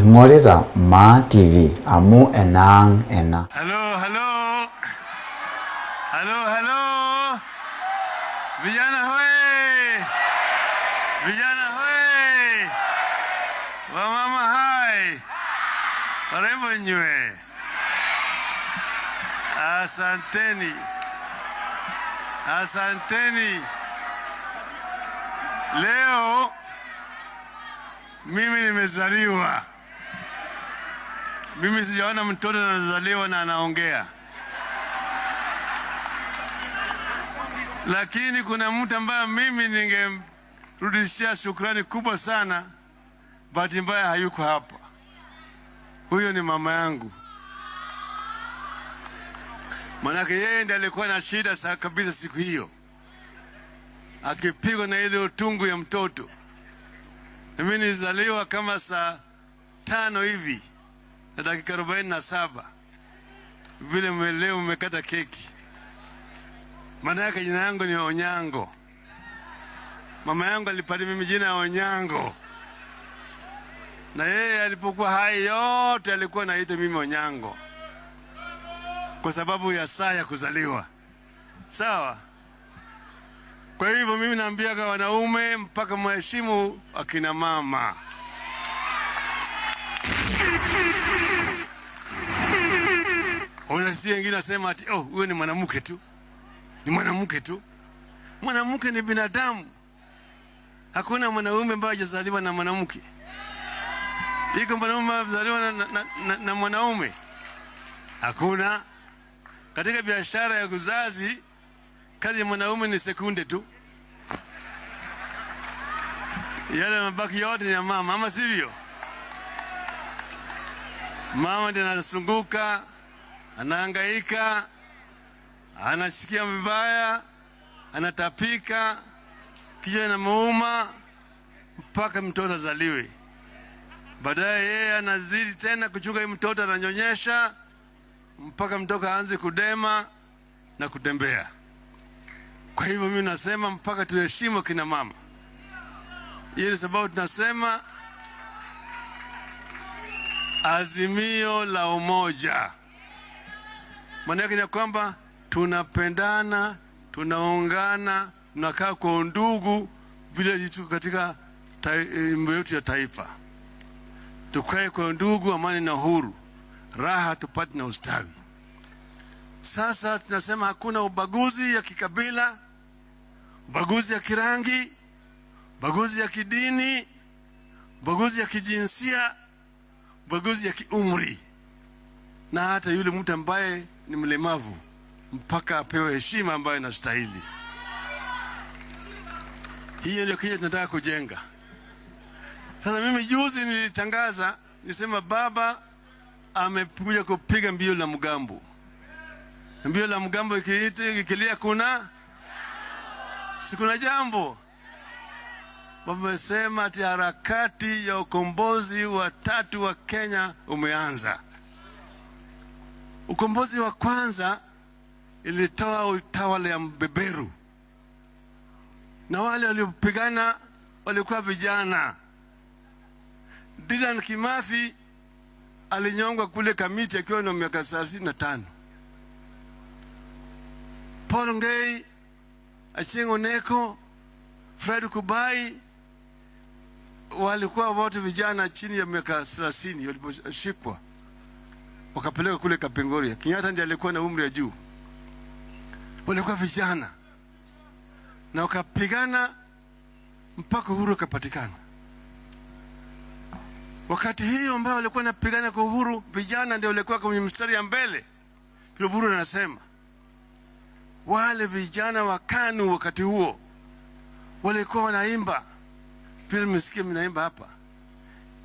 Ingorita Ma TV amu enang ena. Hello. Vijana hoe. Wamama hai. Warembo nywe. Asanteni. Leo mimi nimezaliwa. Mimi sijaona mtoto anazaliwa na anaongea. Lakini kuna mtu ambaye mimi ningemrudishia shukrani kubwa sana, bahati mbaya hayuko hapa. Huyo ni mama yangu. Manake yeye ndiye alikuwa na shida sana kabisa siku hiyo, akipigwa na ile utungu ya mtoto. Mimi nilizaliwa kama saa 5 hivi na dakika 47 vile leo umekata keki. Maana yake jina yangu ni Onyango. Mama yangu alipata mimi jina ya Onyango, na yeye alipokuwa hai yote alikuwa anaita mimi Onyango kwa sababu ya saa ya kuzaliwa. Sawa? Kwa hivyo mimi naambia kwa wanaume mpaka mheshimu akina mama. Unasikia wengine nasema ati huyo ni mwanamke tu. Ni mwanamke tu. Mwanamke ni binadamu. Hakuna mwanaume ambaye hajazaliwa na mwanamke. Iko mwanaume amezaliwa na mwanaume? Hakuna. Katika biashara ya uzazi, kazi ya mwanaume ni sekunde tu. Yale mabaki yote ni ya mama, ama sivyo? Mama ndiye anasunguka, anahangaika, anasikia vibaya, anatapika, kichwa inamuuma mpaka mtoto azaliwe. Baadaye yeye anazidi tena kuchunga mtoto, ananyonyesha mpaka mtoto aanze kudema na kutembea. Kwa hivyo mimi nasema mpaka tuheshimu kina mama. Hiyo ni sababu tunasema azimio la umoja. Maana yake ni kwamba tunapendana, tunaungana, tunakaa kwa undugu vile tuko katika mambo yetu ya taifa. Tukae kwa undugu, amani na uhuru, raha tupate na ustawi. Sasa tunasema hakuna ubaguzi ya kikabila, ubaguzi ya kirangi, ubaguzi ya kidini, ubaguzi ya kijinsia, ubaguzi ya kiumri. Na hata yule mtu ambaye ni mlemavu mpaka apewe heshima ambayo inastahili. Hiyo ndio kile tunataka kujenga. Sasa mimi juzi nilitangaza, nisema baba amekuja kupiga mbio la mgambo. Mbio la mgambo ikilia kuna jambo. Baba amesema ati harakati ya ukombozi wa 3 wa Kenya umeanza. Ukombozi wa kwanza ilitoa utawala ya mbeberu, na wale waliopigana walikuwa vijana. Dedan Kimathi alinyongwa kule Kamiti akiwa na miaka 35. Paul Ngei, Achieng' Oneko, Fred Kubai walikuwa wote vijana chini ya miaka 30 waliposhikwa wakapeleka kule Kapengoria. Kenyatta ndiye alikuwa na umri ya juu. Walikuwa vijana na wakapigana mpaka uhuru ukapatikana. Wakati hiyo ambao walikuwa wanapigana kwa uhuru, vijana ndio walikuwa kwenye mstari ya mbele. Vile Uhuru anasema wale vijana wa KANU wakati huo walikuwa wanaimba, vile msikie mnaimba hapa,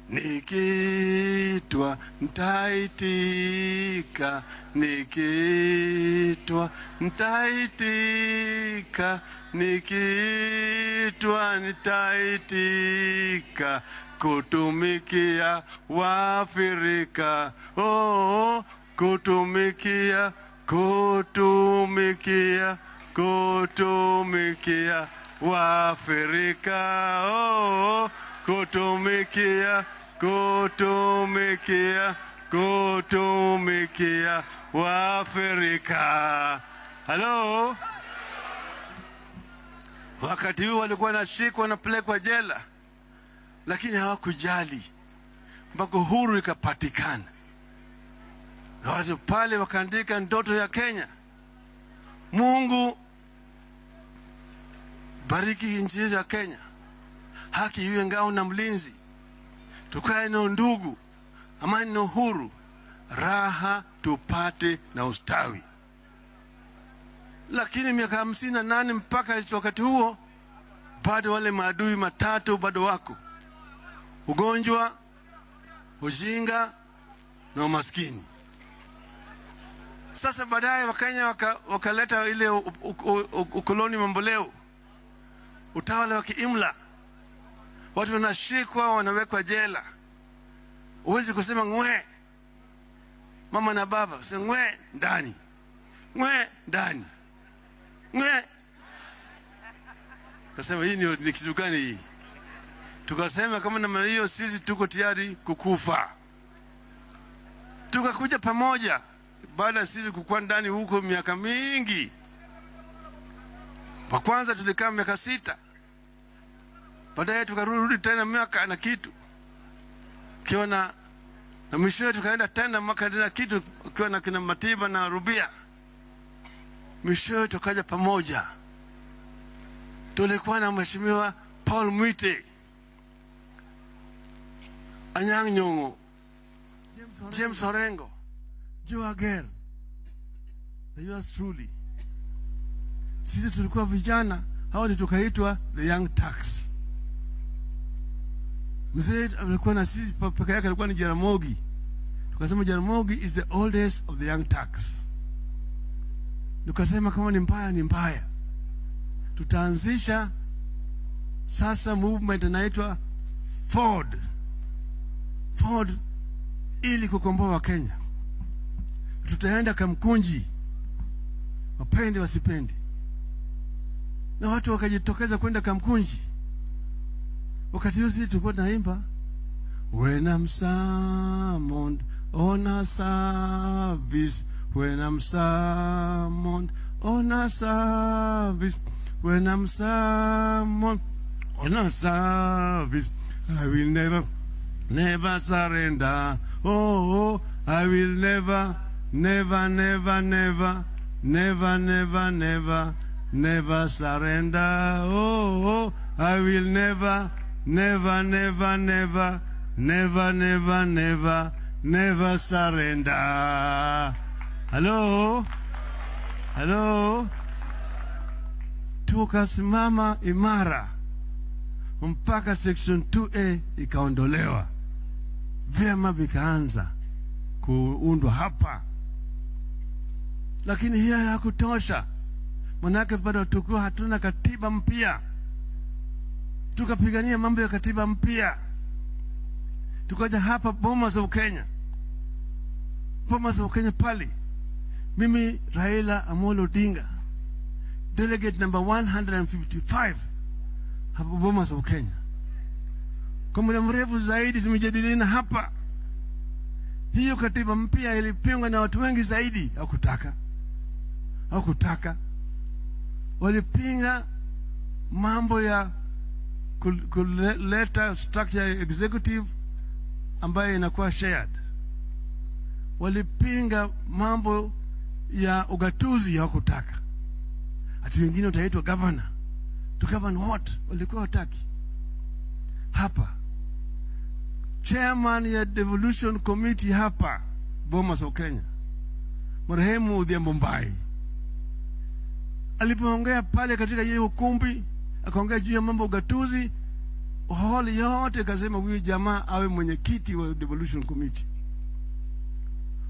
nikitwa nitaitika, nikitwa nitaitika, nikitwa nitaitika kutumikia Waafrika. Kutumikia Waafrika. Kutumikia kutumikia, kutumikia Waafrika. Halo? Wakati huu walikuwa wanashikwa wanapelekwa jela, lakini hawakujali mpaka uhuru ikapatikana. Na watu pale wakaandika ndoto ya Kenya. Mungu bariki nchi yetu ya Kenya, haki iwe ngao na mlinzi, tukae na ndugu, amani na uhuru, raha tupate na ustawi. Lakini miaka 58 mpaka wakati huo bado wale maadui matatu bado wako: ugonjwa, ujinga na umaskini. Sasa baadaye Wakenya wakaleta ile ukoloni mamboleo, utawala wa kiimla. Watu wanashikwa, wanawekwa jela. Uwezi kusema ngwe, mama na baba, usema ngwe ndani, ngwe ndani, ngwe. Kasema hii ni kitu gani hii? Tukasema kama namna hiyo sisi tuko tayari kukufa. Tukakuja pamoja baada sisi kukua ndani huko miaka mingi. Kwa kwanza tulikaa miaka 6. Baadaye tukarudi tena miaka na kitu. Kiwa na mwishowe tukaenda tena mwaka na kitu kiwa na kina Matiba na Rubia. Mwishowe tukaja pamoja. Tulikuwa na Mheshimiwa Paul Mwite, Anyang' Nyong'o, James Orengo, Joe Ager, na yours truly. Sisi tulikuwa vijana, hao ndio tukaitwa the Young Turks. Mzee alikuwa na sisi peke yake, alikuwa ni Jaramogi. Tukasema Jaramogi is the oldest of the Young Turks. Tukasema kama ni mbaya ni mbaya, tutaanzisha sasa movement inaitwa Ford ili kukomboa Kenya. Tutaenda Kamkunji, wapende wasipende. Na watu wakajitokeza kwenda Kamkunji. Wakati huo sisi tulikuwa tunaimba when I'm summoned on a service, when I'm summoned on a service, when I'm summoned on a service, I will never surrender. Oh, I will never surrender. Oh, I will never surrender. Hello. Tukasimama imara mpaka section 2A ikaondolewa. Vyama vikaanza kuundwa hapa. Lakini hiyo hakutosha. Manake bado tulikuwa hatuna katiba mpya. Tukapigania mambo ya katiba mpya. Tukaja hapa Bomas of Kenya pale. Mimi Raila Amolo Odinga, delegate number 155 hapa Bomas of Kenya. Kwa muda mrefu zaidi tumejadiliana hapa. Hiyo katiba mpya ilipingwa na watu wengi zaidi. Hakutaka. Walipinga mambo ya kuleta structure ya executive ambayo inakuwa shared. Walipinga mambo ya ugatuzi, hawakutaka. Ati wengine utaitwa governor. To govern what? Walikuwa wataki. Hapa chairman ya devolution committee hapa Bomas of Kenya, marehemu Odhiambo Mbai, alipoongea pale katika yeye ukumbi, akaongea juu ya mambo ugatuzi, hali yote akasema huyu jamaa awe mwenyekiti wa devolution committee.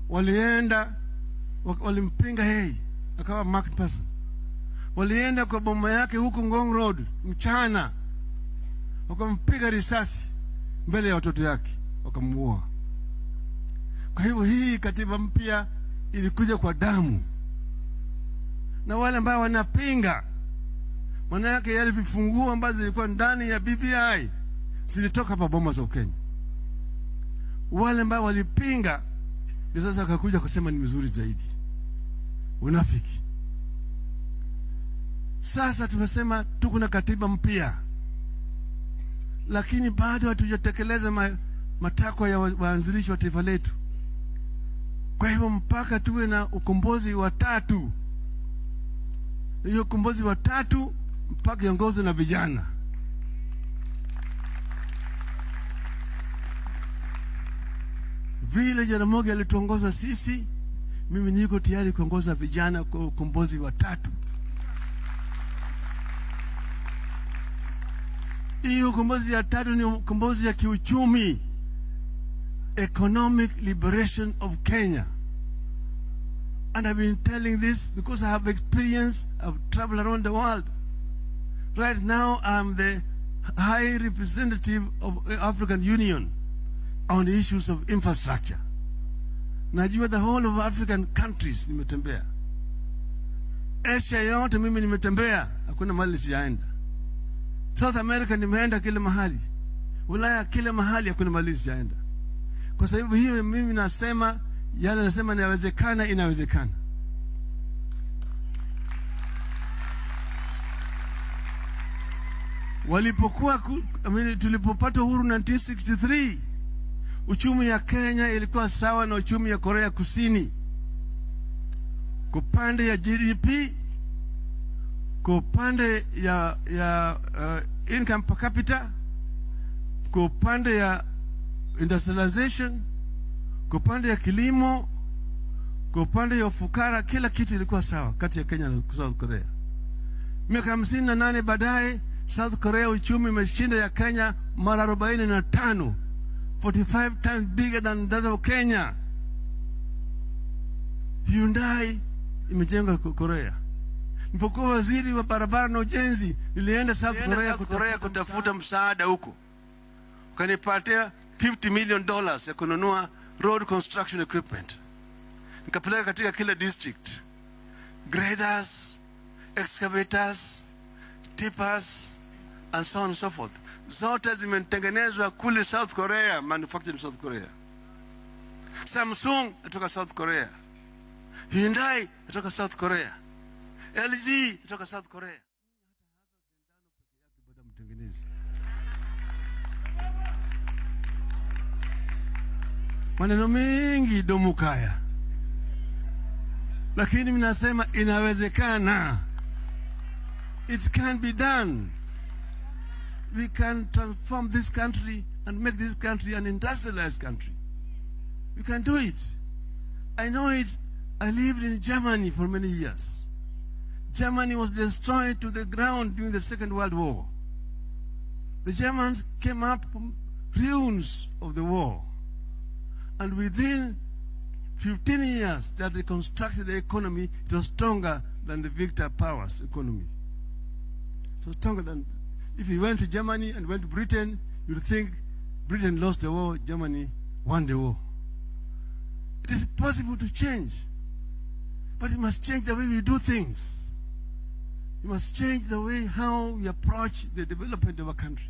Walienda walimpinga yeye, akawa marked person. Walienda kwa boma yake huko Ngong Road mchana, wakampiga risasi mbele ya watoto yake, wakamuua. Kwa hivyo hii katiba mpya ilikuja kwa damu. Na wale ambao wanapinga, maana yake yale vifunguo ambazo zilikuwa ndani ya BBI zilitoka hapa Bomas of Kenya. Wale ambao walipinga ndio sasa akakuja kusema ni mzuri zaidi. Unafiki. Sasa tumesema tuko na katiba mpya, lakini bado hatujatekeleza matakwa ya waanzilishi wa taifa letu. Kwa hivyo mpaka tuwe na ukombozi wa tatu. Hiyo ukombozi wa tatu mpaka iongozwe na vijana. Vile Jaramogi alituongoza sisi, mimi niko tayari kuongoza vijana kwa ukombozi wa tatu. Hiyo ukombozi ya tatu ni ukombozi ya kiuchumi, economic liberation of Kenya. And I've been telling this because I have experience. I've traveled around the world. Right now, I'm the High Representative of the African Union on the issues of infrastructure. Najua the whole of African countries nimetembea. Asia yote mimi nimetembea, hakuna mahali sijaenda. South America nimeenda kila mahali. Ulaya kila mahali, hakuna mahali sijaenda. Kwa sababu hiyo mimi nasema yale nasema inawezekana, inawezekana. Walipokuwa tulipopata uhuru 1963, uchumi ya Kenya ilikuwa sawa na uchumi ya Korea Kusini. Kwa upande ya GDP, kwa upande ya income per capita, kwa upande ya industrialization, kwa upande ya kilimo, kwa upande ya ufukara, kila kitu ilikuwa sawa kati ya Kenya na South Korea. Miaka 58 baadaye, South Korea uchumi umeshinda ya Kenya mara 45, 45 times bigger than that of Kenya. Hyundai imejenga Korea. Nilipokuwa waziri wa barabara na ujenzi, nilienda South Korea kutafuta msaada huko. Ukanipatia $50 million ya kununua road construction equipment. Nikapeleka katika kila district. Graders, excavators, tippers, and so on and so forth. Zote zimetengenezwa kule South Korea, manufactured in South Korea. Samsung kutoka South Korea. Hyundai kutoka South Korea. LG kutoka South Korea. Maneno mengi domukaya, lakini minasema inawezekana. It can be done. We can transform this country and make this country an industrialized country. We can do it. I know it. I lived in Germany for many years. Germany was destroyed to the ground during the Second World War. The Germans came up from ruins of the war. And within 15 years that they constructed the economy, it was stronger than the victor powers economy. It was stronger than, if you went to Germany and went to Britain, you'd think Britain lost the war, Germany won the war. It is possible to change, but you must change the way we do things. You must change the way how we approach the development of a country.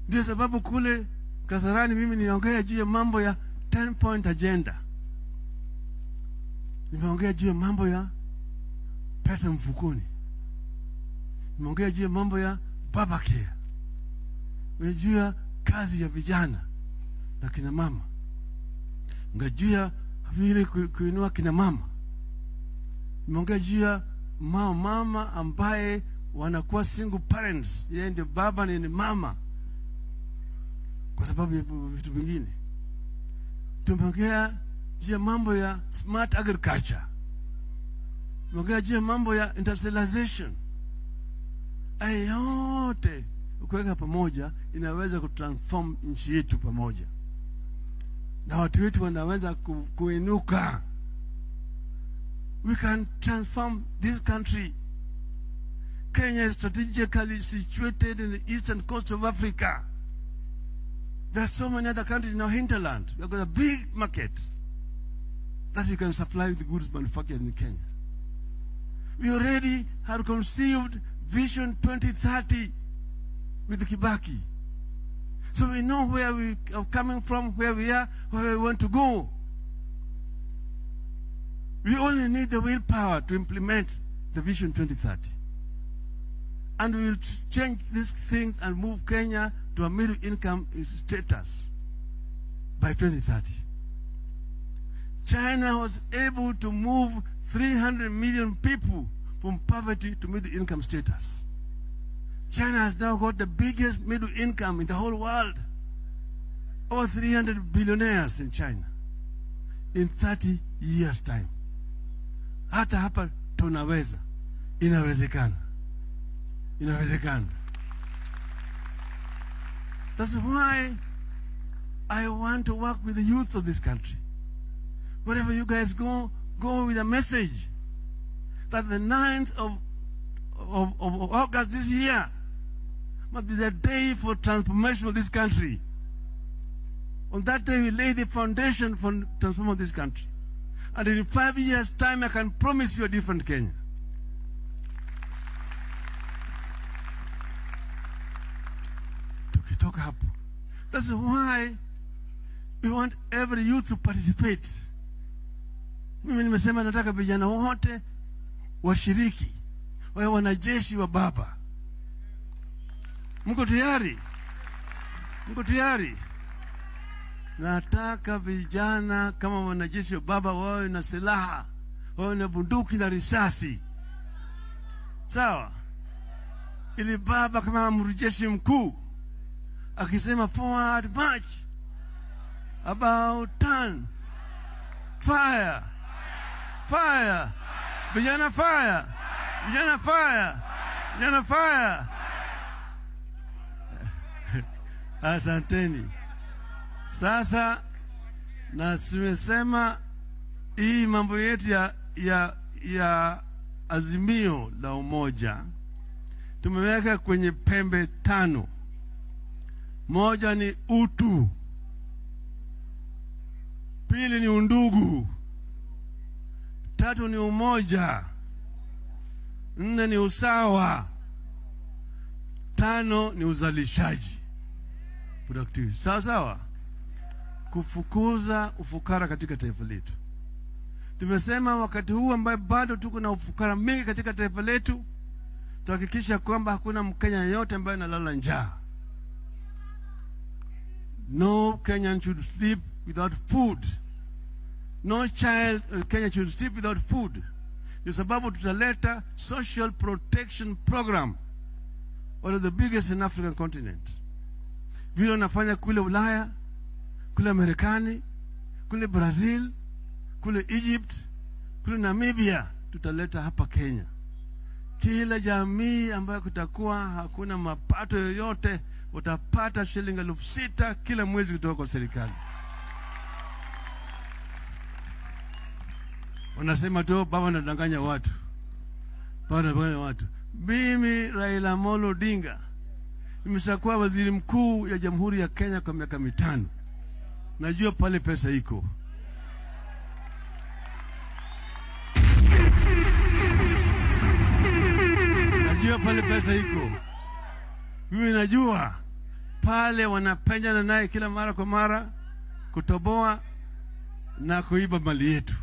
Ndio sababu kule Kasarani mimi niongea juu ya mambo ya 10-point agenda. Nimeongea juu ya mambo ya pesa mfukoni. Nimeongea juu ya mambo ya baba care. Nimeongea juu ya kazi ya vijana na kina mama. Nimeongea juu ya vile kuinua kina mama. Nimeongea juu ya mama ambaye wanakuwa single parents, yeye ndio baba na ni mama, kwa sababu ya vitu vingine. Tumeongea juu ya mambo ya smart agriculture. Tumeongea juu ya mambo ya industrialization. Yote ukiweka pamoja inaweza kutransform nchi yetu pamoja, na watu wetu wanaweza kuinuka. We can transform this country. Kenya is strategically situated in the eastern coast of Africa. There are so many other countries in our hinterland. We have got a big market that we can supply with the goods manufactured in Kenya. We already have conceived Vision 2030 with Kibaki. So we know where we are coming from, where we are, where we want to go. We only need the willpower to implement the Vision 2030. And we will change these things and move Kenya to a middle income status by 2030. China was able to move 300 million people from poverty to middle income status. China has now got the biggest middle income in the whole world. Over 300 billionaires in China in 30 years time. Hata hapa tunaweza. Inawezekana. Inawezekana. That's why I want to work with the youth of this country. Wherever you guys go, go with a message that the 9th of August this year must be the day for transformation of this country. On that day, we lay the foundation for transformation of this country. And in 5 years' time, I can promise you a different Kenya. Tukitoka hapo. That's why we want every youth to participate. Mimi nimesema nataka vijana wote washiriki, wawe wanajeshi wa baba. Mko tayari? Mko tayari? Nataka vijana kama wanajeshi wa baba wawe na silaha, wawe na bunduki na risasi. Sawa? Ili baba kama amrijeshi mkuu akisema forward march, about turn, fire, fire, vijana fire, vijana fire, vijana fire. Asanteni. Sasa na tumesema hii mambo yetu ya azimio la umoja tumeweka kwenye pembe 5. Moja ni utu, pili ni undugu, 3 ni umoja, 4 ni usawa, 5 ni uzalishaji, productivity. Sawa sawa? Kufukuza ufukara katika taifa letu. Tumesema wakati huu ambaye bado tuko na ufukara mingi katika taifa letu, tuhakikisha kwamba hakuna Mkenya yeyote ambaye analala njaa. No Kenyan should sleep without food. No child in Kenya should sleep without food. Kwa sababu tutaleta social protection program, one of the biggest in African continent. Vile wanafanya kule Ulaya, kule Marekani, kule Brazil, kule Egypt, kule Namibia, tutaleta hapa Kenya. Kila jamii ambayo kutakuwa hakuna mapato yoyote utapata shilingi 6,000 kila mwezi kutoka kwa serikali. Wanasema tu baba anadanganya watu. Baba anadanganya watu. Mimi Raila Amolo Odinga nimeshakuwa waziri mkuu ya Jamhuri ya Kenya kwa miaka 5. Najua pale pesa iko. Najua pale pesa iko. Mimi najua pale wanapenyana naye kila mara kwa mara kutoboa na kuiba mali yetu.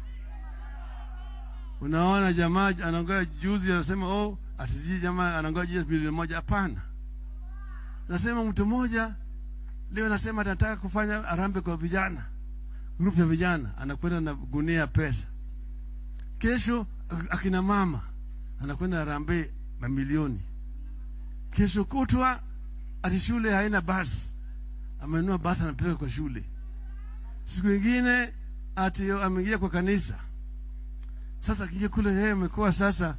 Unaona jamaa anaongea juzi anasema atiji jamaa anaongea bilioni 1. Hapana. Nasema mtu mmoja leo anasema anataka kufanya arambe kwa vijana. Group ya vijana anakwenda na gunia pesa. Kesho akina mama anakwenda arambe mamilioni. Kesho kutwa ati shule haina basi. Amenunua basi anapeleka kwa shule. Siku nyingine ati ameingia kwa kanisa. Sasa kije kule yeye amekuwa sasa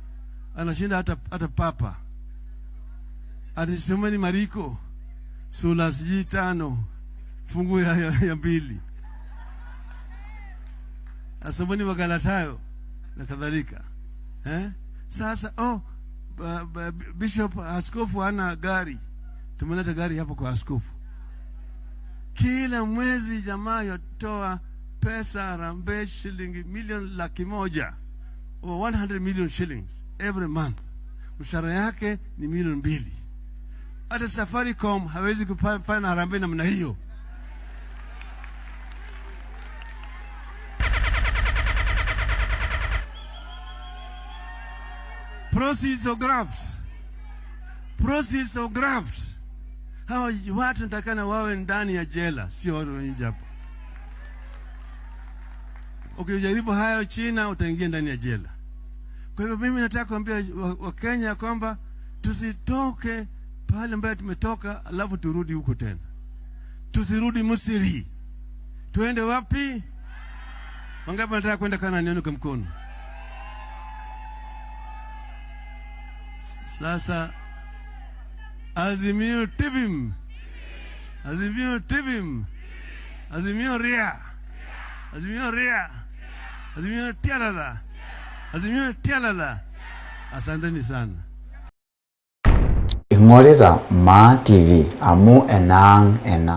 anashinda hata papa. Ati semeni Mariko sura 5 fungu ya 2. Asomeni Wagalatayo na kadhalika. Sasa Bishop askofu ana gari. Tumeleta gari hapo kwa askofu. Kila mwezi jamaa yotoa pesa harambee shilingi milioni 100,000. Over 100 million shillings every month. Mshahara yake ni milioni 2. Hata Safaricom hawezi kufanya harambee namna hiyo. Proceeds of graft. Proceeds of graft. Hawa watu natakana wawe ndani ya jela, sio watu nje hapo. Ukijaribu hayo China utaingia ndani ya jela. Kwa hivyo mimi nataka kuambia Wakenya kwamba tusitoke pale ambapo tumetoka alafu turudi huko tena. Tusirudi Misri. Tuende wapi? Wangapi wanataka kwenda Kanaani kwa mkono? Sasa Azimio Tibim. Azimio Tibim. Azimio Ria. Azimio Ria. Azimio Tialala. Azimio Tialala. Asanteni sana. Ing'orita Maa TV amu enang ena.